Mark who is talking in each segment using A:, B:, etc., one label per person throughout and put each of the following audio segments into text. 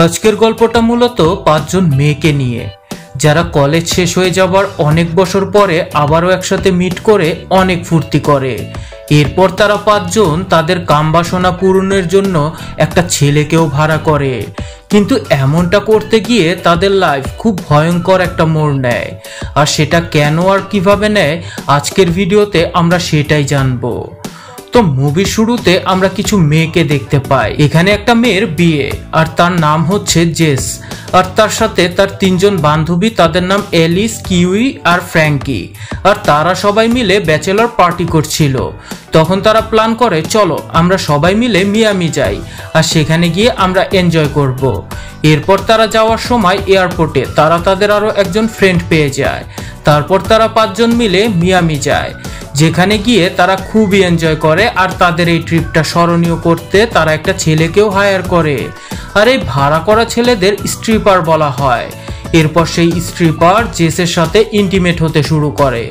A: আজকের গল্পটা মূলত পাঁচজন মেয়েকে নিয়ে, যারা কলেজ শেষ হয়ে যাবার অনেক বছর পরে আবারও একসাথে মিট করে অনেক ফুর্তি করে। এরপর তারা পাঁচজন তাদের কামবাসনা পূরণের জন্য একটা ছেলেকেও ভাড়া করে, কিন্তু এমনটা করতে গিয়ে তাদের লাইফ খুব ভয়ঙ্কর একটা মোড় নেয়। আর সেটা কেন আর কিভাবে নেয়, আজকের ভিডিওতে আমরা সেটাই জানবো। তো মুভির শুরুতে আমরা কিছু মেয়েকে দেখতে পাই। এখানে একটা মেয়ের বিয়ে, আর তার নাম হচ্ছে জেস, আর তার সাথে তার তিনজন বান্ধবী, তাদের নাম এলিস, কিউই আর ফ্র্যাঙ্কি। আর তারা সবাই মিলে ব্যাচেলর পার্টি করছিল। তখন তারা প্ল্যান করে, চলো আমরা সবাই মিলে মিয়ামি যাই, আর সেখানে গিয়ে আমরা এনজয় করব। এরপর তারা যাওয়ার সময় এয়ারপোর্টে তারা তাদের আরো একজন ফ্রেন্ড পেয়ে যায়। তারপর তারা পাঁচজন মিলে মিয়ামি যায়, যেখানে গিয়ে তারা খুবই এনজয় করে। আর তাদের এই ট্রিপটা স্মরণীয় করতে তারা একটা ছেলেকেও হায়ার করে, আর এই ভাড়া করা ছেলেদের স্ট্রিপার বলা হয়। এরপর সেই স্ট্রিপার জেসের সাথে ইন্টিমেট হতে শুরু করে।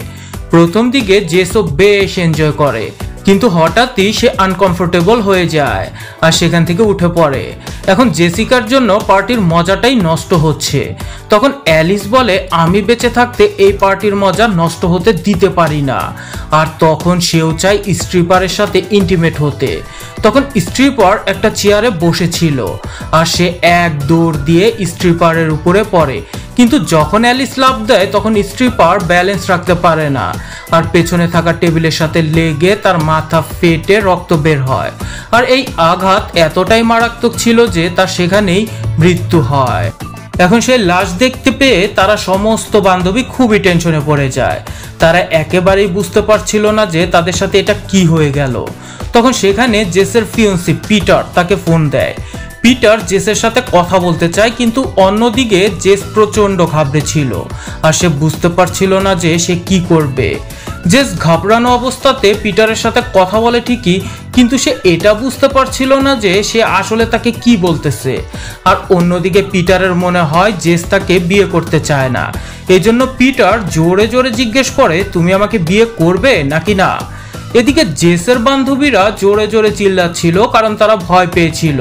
A: প্রথম দিকে জেসও বেশ এনজয় করে, কিন্তু হঠাৎই সে আনকমফোর্টেবল হয়ে যায় আর সেখান থেকে উঠে পড়ে। এখন জেসিকার জন্য পার্টির মজাটাই নষ্ট হচ্ছে। তখন অ্যালিস বলে, আমি বেঁচে থাকতে এই পার্টির মজা নষ্ট হতে দিতে পারি না। আর তখন সেও চায় স্ট্রিপারের সাথে ইন্টিমেট হতে। তখন স্ট্রিপার একটা চেয়ারে বসেছিল, আর সে এক দৌড় দিয়ে স্ট্রিপারের উপরে পড়ে। কিন্তু যখন অ্যালিস লাফ দেয় তখন স্ট্রিপার ব্যালেন্স রাখতে পারে না, আর পেছনে থাকা টেবিলের সাথে লেগে তার মাথা ফেটে রক্ত বের হয়। আর এই আঘাত এতটাই মারাত্মক ছিল যে তার সেখানেই মৃত্যু হয়। এখন সেই লাশ দেখতে পেয়ে তারা সমস্ত বান্ধবী খুবই টেনশনে পড়ে যায়। তারা একেবারেই বুঝতে পারছিল না যে তাদের সাথে এটা কি হয়ে গেল। তখন সেখানে জেসের ফিয়ন্সি পিটার তাকে ফোন দেয়। পিটার জেসের সাথে কথা বলতে চায়, কিন্তু অন্যদিকে জেস প্রচন্ড ঘাবড়ে ছিল, আর সে বুঝতে পারছিল না যে সে কি করবে। জেস ঘাবড়ানো অবস্থাতে পিটারের সাথে কথা বলে ঠিকই, কিন্তু সে এটা বুঝতে পারছিল না যে সে আসলে তাকে কি বলতেছে। আর অন্যদিকে পিটারের মনে হয় জেস তাকে বিয়ে করতে চায় না। এই জন্য পিটার জোরে জোরে জিজ্ঞেস করে, তুমি আমাকে বিয়ে করবে নাকি না? এদিকে জেসের বান্ধবীরা জোরে জোরে চিল্লাচ্ছিল, কারণ তারা ভয় পেয়েছিল,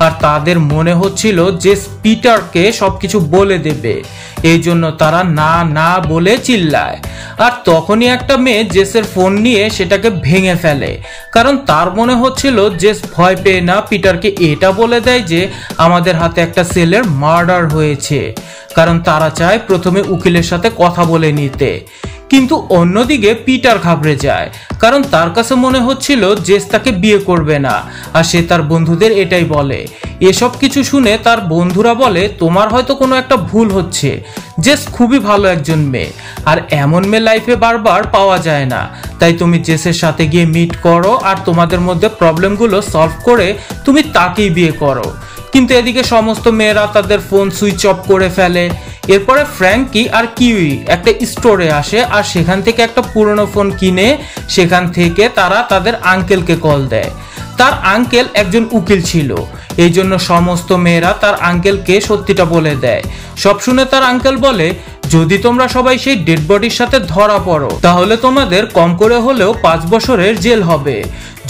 A: আর তাদের মনে হচ্ছিল জেস পিটারকে সবকিছু বলে দেবে। এই জন্য তারা না না বলে চিল্লায়। আর তখনই একটা মেয়ে জেসের ফোন নিয়ে সেটাকে ভেঙে ফেলে, কারণ তার মনে হচ্ছিল জেস ভয় পেয়ে না পিটারকে এটা বলে দেয় যে আমাদের হাতে একটা ছেলের মার্ডার হয়েছে, কারণ তারা চায় প্রথমে উকিলের সাথে কথা বলে নিতে। কিন্তু অন্যদিকে পিটার ঘাবড়ে যায়, কারণ তার কাছে মনে হচ্ছিল জেস তাকে বিয়ে করবে না, আর সে তার বন্ধুদের এটাই বলে। এসব কিছু শুনে তার বন্ধুরা বলে, তোমার হয়তো কোনো একটা ভুল হচ্ছে। জেস খুবই ভালো একজন মেয়ে, আর এমন মেয়ে লাইফে বারবার পাওয়া যায় না। তাই তুমি জেসের সাথে গিয়ে মিট করো, আর তোমাদের মধ্যে প্রবলেমগুলো সলভ করে তুমি তাকেই বিয়ে করো। কিন্তু এদিকে সমস্ত মেয়েরা তাদের ফোন সুইচ অফ করে ফেলে। এরপরে ফ্র্যাঙ্কি আর কিউই একটা স্টোরে আসে, আর সেখান থেকে একটা পুরনো ফোন কিনে সেখান থেকে তারা তাদের আঙ্কেলকে কল দেয়। তার আঙ্কেল একজন উকিল ছিল, এই জন্য সমস্ত মেয়েরা তার আঙ্কেলকে সত্যিটা বলে দেয়। সব শুনে তার আঙ্কেল বলে, যদি তোমরা সবাই সেই ডেড বডির সাথে ধরা পড়ো তাহলে তোমাদের কম করে হলেও 5 বছরের জেল হবে।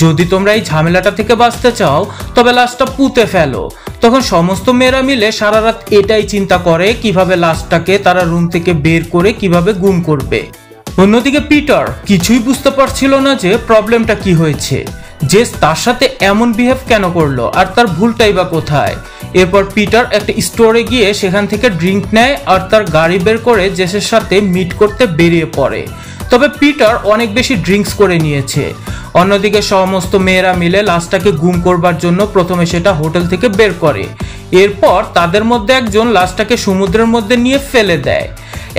A: যদি তোমরা এই ঝামেলাটা থেকে বাঁচতে চাও তবে লাশটা পুঁতে ফেলো। তখন সমস্ত মেয়েরা মিলে সারা রাত এটাই চিন্তা করে কিভাবে লাশটাকে তারা রুম থেকে বের করে কিভাবে গুম করবে। অন্যদিকে পিটার কিছুই বুঝতে পারছিল না যে প্রবলেমটা কি হয়েছে, জেস তার সাথে এমন বিহেভ কেন করলো, আর তার ভুলটাই বা কোথায়। এরপর পিটার একটা স্টোরে গিয়ে সেখান থেকে ড্রিঙ্ক নেয়, আর তার গাড়ি বের করে জেসের সাথে মিট করতে বেরিয়ে পড়ে। তবে পিটার অনেক বেশি ড্রিঙ্কস করে নিয়েছে। অন্যদিকে সমস্ত মেয়েরা মিলে লাশটাকে গুম করবার জন্য প্রথমে সেটা হোটেল থেকে বের করে। এরপর তাদের মধ্যে একজন লাশটাকে সমুদ্রের মধ্যে নিয়ে ফেলে দেয়।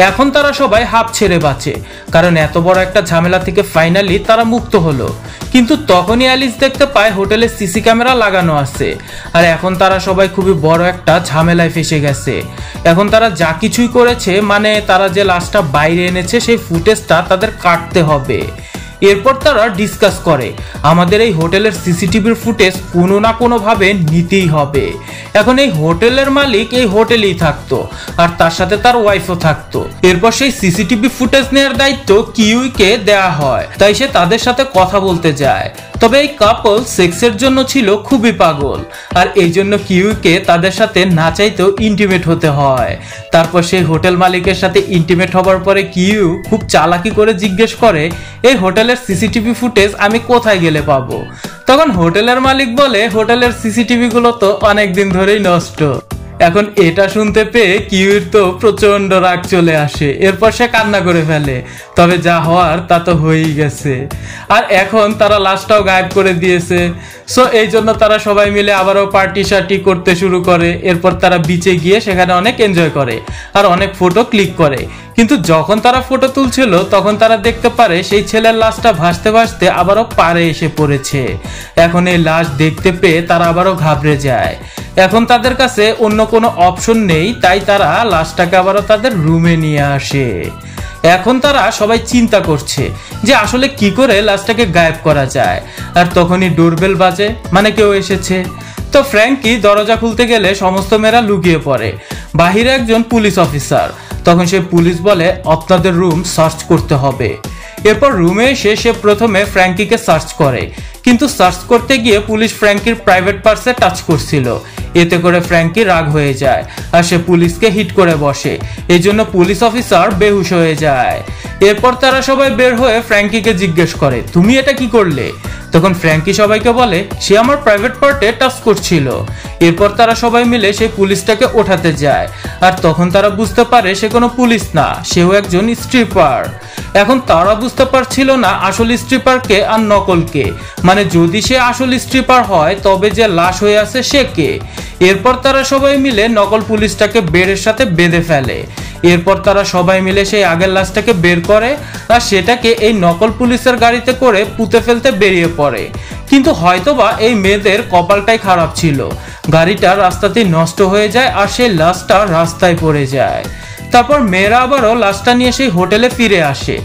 A: এখন তারা সবাই হাঁপ ছেড়ে বাঁচে, কারণ এত বড় একটা ঝামেলা থেকে ফাইনালি তারা মুক্ত হলো। কিন্তু তখনই অ্যালিস দেখতে পায় হোটেলে সিসি ক্যামেরা লাগানো আছে, আর এখন তারা সবাই খুবই বড় একটা ঝামেলায় ফেসে গেছে। এখন তারা যা কিছুই করেছে, মানে তারা যে লাশটা বাইরে এনেছে সেই ফুটেজটা তাদের কাটতে হবে। এরপর তারা ডিসকাস করে, আমাদের এই হোটেলের সিসিটিভির ফুটেজ কোনো না কোনো ভাবে নিতেই হবে। এখন এই হোটেলের মালিক এই হোটেলেই থাকতো, আর তার সাথে তার ওয়াইফও থাকতো। এরপর সেই সিসিটিভি ফুটেজ নেওয়ার দায়িত্ব কিউইকে দেয়া হয়, তাই সে তাদের সাথে কথা বলতে যায়। তবে এই কাপল সেক্সের জন্য ছিল খুবই পাগল, আর এই জন্য কিউকে তাদের সাথে না চাইতেও ইন্টিমেট হতে হয়। তারপর সেই হোটেল মালিকের সাথে ইন্টিমেট হবার পরে কিউ খুব চালাকি করে জিজ্ঞেস করে, এই হোটেলের সিসিটিভি ফুটেজ আমি কোথায় গেলে পাবো? তখন হোটেলের মালিক বলে, হোটেলের সিসিটিভি গুলো তো অনেকদিন ধরেই নষ্ট। এখন এটা শুনতে পেয়ে কিউর তো প্রচন্ড রাগ চলে আসে, এরপর সে কান্না করে ফেলে। তবে যা হওয়ার তা তো হয়েই গেছে, আর এখন তারা লাশটাও গায়েব করে দিয়েছে। সো এই জন্য তারা সবাই মিলে আবারও পার্টি শার্টি করতে শুরু করে। এরপর তারা বিচে গিয়ে সেখানে অনেক এনজয় করে আর অনেক ফটো ক্লিক করে। কিন্তু যখন তারা ফটো তুলছিল তখন তারা দেখতে পারে সেই ছেলের লাশটা ভাসতে ভাসতে আবারও পাড়ে এসে পড়েছে। এখন এই লাশ দেখতে পেয়ে তারা আবারও ঘাবড়ে যায়। এখন তাদের কাছে অন্য কোনো অপশন নেই, তাই তারা লাশটাকে আবারও তাদের রুমে নিয়ে আসে। এখন তারা সবাই চিন্তা করছে যে আসলে কি করে লাশটাকে গায়েব করা যায়। আর তখনই ডোরবেল বাজে, মানে কেউ এসেছে। তো ফ্র্যাঙ্কি দরজা খুলতে গেলে সমস্ত মেয়েরা লুকিয়ে পড়ে। বাহিরে একজন পুলিশ অফিসার। তখন সে পুলিশ বলে, আপনাদের রুম সার্চ করতে হবে। এরপর রুমে এসে সে প্রথমে ফ্র্যাঙ্কিকে সার্চ করে, কিন্তু সার্চ করতে গিয়ে পুলিশ ফ্র্যাঙ্কির প্রাইভেট পার্সে টাচ করছিল। এতে করে ফ্র্যাঙ্কি রাগ হয়ে যায় আর সে পুলিশকে হিট করে বসে। এই জন্য পুলিশ অফিসার বেহুশ হয়ে যায়। এরপর তারা সবাই বের হয়ে ফ্র্যাঙ্কিকে জিজ্ঞেস করে, তুমি এটা কি করলে? তখন ফ্র্যাঙ্কি সবাইকে বলে, সে আমার প্রাইভেট পার্টে টাচ করছিল। এরপর তারা সবাই মিলে সেই পুলিশটাকে ওঠাতে যায়, আর তখন তারা বুঝতে পারে সে কোনো পুলিশ না, সেও একজন স্ট্রিপার। এখন তারা বুঝতে পারছিল না আসল স্ট্রিপারকে আর নকলকে, মানে যদি সে আসল স্ট্রিপার হয় তবে যে লাশ হয়ে আছে সে কে। এরপর তারা সবাই মিলে নকল পুলিশটাকে বেড়ের সাথে বেঁধে ফেলে। এরপর তারা সবাই মিলে সেই আগের লাশটাকে বের করে আর সেটাকে এই নকল পুলিশের গাড়িতে করে পুঁতে ফেলতে বেরিয়ে পড়ে। কিন্তু হয়তোবা এই মেয়েদের কপালটাই খারাপ ছিল, গাড়িটা রাস্তাতেই নষ্ট হয়ে যায় আর সেই লাশটা রাস্তায় পড়ে যায়। তারপর মেয়েরা আবারও লাশটা নিয়ে সেই হোটেলে ফিরে আসে।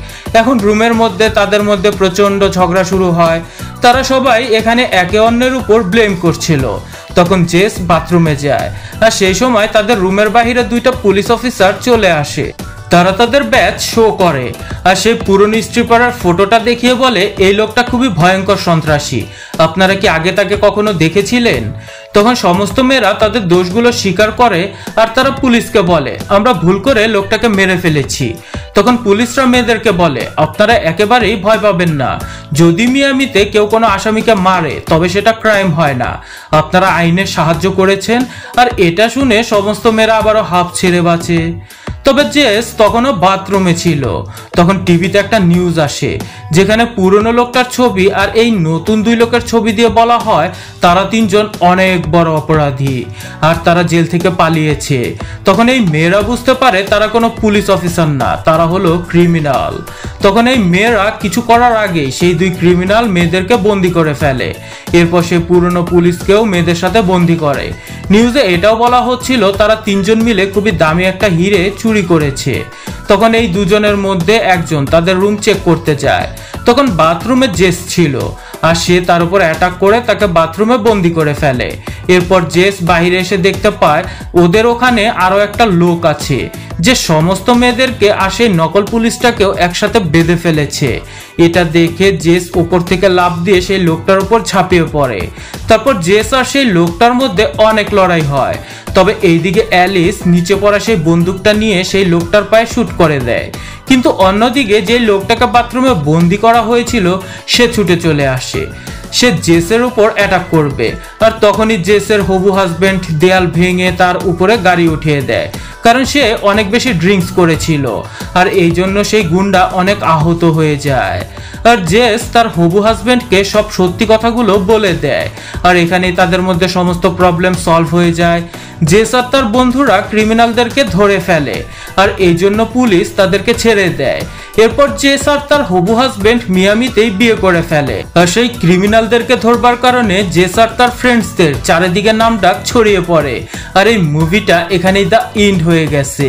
A: এখন রুমের মধ্যে তাদের মধ্যে প্রচন্ড ঝগড়া শুরু হয়। তারা সবাই এখানে একে অন্যের উপর ব্লেম করছিল। তখন জেস বাথরুমে যায়, আর সেই সময় তাদের রুমের বাহিরে দুইটা পুলিশ অফিসার চলে আসে। তারা তাদের ব্যাচ শো করে আর সেই পুরনো স্ট্রিপারের ফটোটা দেখিয়ে বলে, এই লোকটা খুবই ভয়ঙ্কর সন্ত্রাসী, আপনারা কি আগে তাকে কখনো দেখেছিলেন? তখন সমস্ত মেয়েরা তাদের দোষগুলো স্বীকার করে আর তারা পুলিশকে বলে, আমরা ভুল করে লোকটাকে মেরে ফেলেছি। তখন পুলিশরা মেয়েদেরকে বলে, আপনারা একেবারেই ভয় পাবেন না, যদি মিয়ামিতে কেউ কোনো আসামিকে মারে তবে সেটা ক্রাইম হয় না, আপনারা আইনের সাহায্য করেছেন। আর এটা শুনে সমস্ত মেয়েরা আবারও হাঁপ ছেড়ে বাঁচে। তবে জেস তখনও বাথরুমে ছিল। তখন টিভিতে একটা নিউজ আসে যেখানে পুরনো লোকটার ছবি আর এই নতুন দুই লোকের ছবি দিয়ে বলা হয় তারা তিনজন অনেক বড় অপরাধী আর তারা জেল থেকে পালিয়েছে। তখন এই মেয়েরা বুঝতে পারে তারা কোনো পুলিশ অফিসার না, তারা হলো ক্রিমিনাল। তখন এই মেয়েরা কিছু করার আগেই সেই দুই ক্রিমিনাল মেয়েদেরকে বন্দি করে ফেলে। এরপর সে পুরনো পুলিশকেও মেয়েদের সাথে বন্দি করে। নিউজে এটাও বলা হচ্ছিল তারা তিনজন মিলে খুবই দামি একটা হিরে চুরি করেছে। তখন এই দুজনের মধ্যে একজন তাদের রুম চেক করতে যায়। তখন বাথরুমে জেস ছিল আর সে তার উপর অ্যাটাক করে তাকে বাথরুমে বন্দি করে ফেলে। এরপর জেস বাইরে এসে দেখতে পায় ওদের ওখানে আরো একটা লোক আছে যে সমস্ত মেয়েদেরকে আর সেই নকল পুলিশটাকেও একসাথে বেঁধে ফেলেছে। এটা দেখে জেস উপর থেকে লাফ দিয়ে সেই লোকটার উপর ঝাঁপিয়ে পড়ে। তারপর জেস আর সেই লোকটার মধ্যে অনেক লড়াই হয়। তবে এইদিকে অ্যালিস নিচে পড়া সেই বন্দুকটা নিয়ে সেই লোকটার পায়ে শুট করে দেয়। কিন্তু অন্যদিকে যে লোকটাকে বাথরুমে বন্দি করা হয়েছিল সে ছুটে চলে আসে। সে জেসের উপর অ্যাটাক করবে আর তখনই জেসের হবু হাজবেন্ড দেয়াল ভেঙে তার উপরে গাড়ি উঠিয়ে দেয়, কারণ সে অনেক বেশি ড্রিঙ্কস করেছিল আর এই জন্য সেই গুন্ডা অনেক আহত হয়ে যায়। আর জেস তার হবু হাজবেন্ডকে সব সত্যি কথাগুলো বলে দেয় আর এখানেই তাদের মধ্যে সমস্ত প্রবলেম সলভ হয়ে যায়। জেস আর তার বন্ধুরা ক্রিমিনালদেরকে ধরে ফেলে আর এই জন্য পুলিশ তাদেরকে ছেড়ে দেয়। এরপর জেস আর তার হবু হাজবেন্ড মিয়ামিতেই বিয়ে করে ফেলে আর সেই ক্রিমিনালদেরকে ধরবার কারণে জেস আর তার ফ্রেন্ডসদের চারিদিকে নামডাক ছড়িয়ে পড়ে। আর এই মুভিটা এখানেই দা এন্ড হয়ে গেছে।